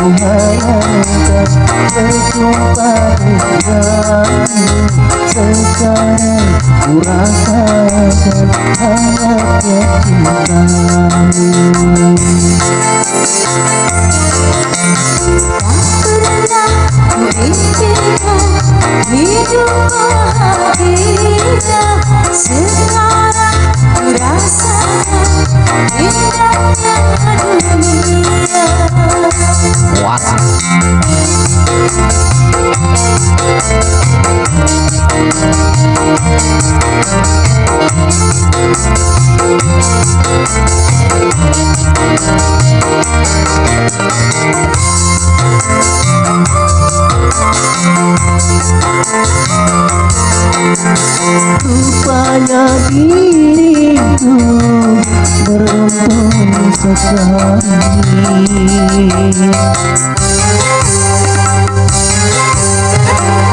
Kuharapkan berjumpa denganmu. Sekarang ku rasakan hangatnya cintamu. Tak pernah ku impikan hidup bahagia. Sekarang ku rasakan indahnya dunia. What? Rupanya diriku beruntung sekali.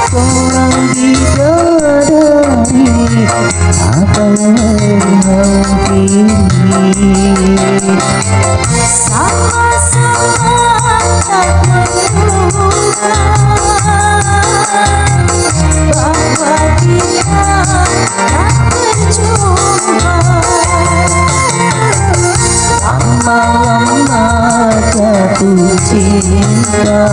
Seorang bidadari akan menghampiri. Sama-sama tak menduga bahwa kita tak berjumpa. Lama-lama jatuh cinta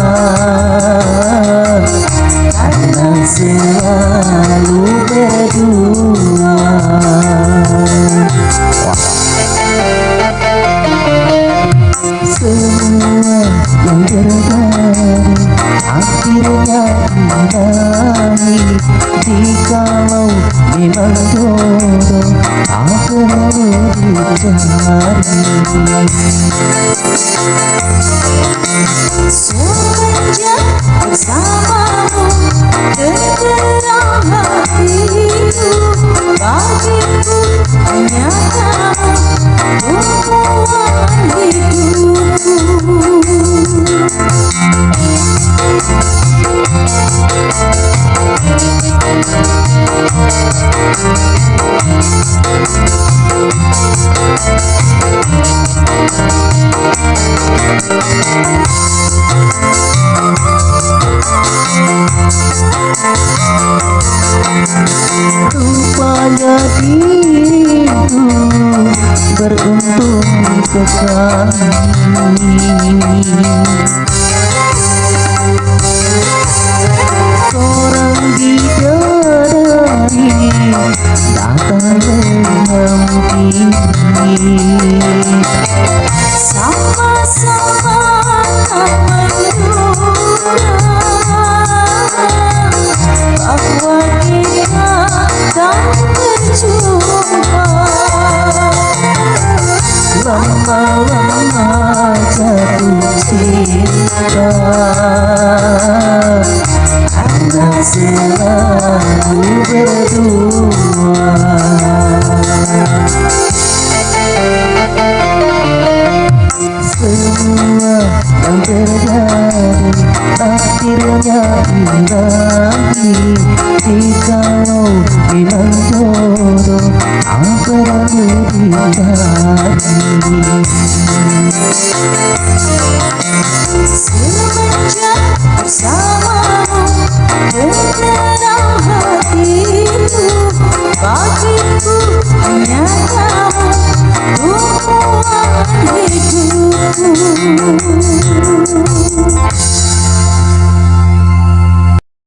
karena selalu berdua. Semua yang terjadi akhirnya indahi. Jikalau memang jodoh tak perlu dicari. Semenjak bersamamu tergerak hatiku. Bagiku hanya kamu tumpuan hidupku. Rupanya diriku beruntung sekali. Seorang bidadari datang menghampiri. Sama-sama tak menduga bahwa kita tak berjumpa. Lama-lama jatuh cinta karena selalu berdua. Semua yang terjadi akhirnya indahi. Jikalau memang jodoh tak perlu dicari. Semenjak bersamamu tergerak hatiku. Bagiku hanya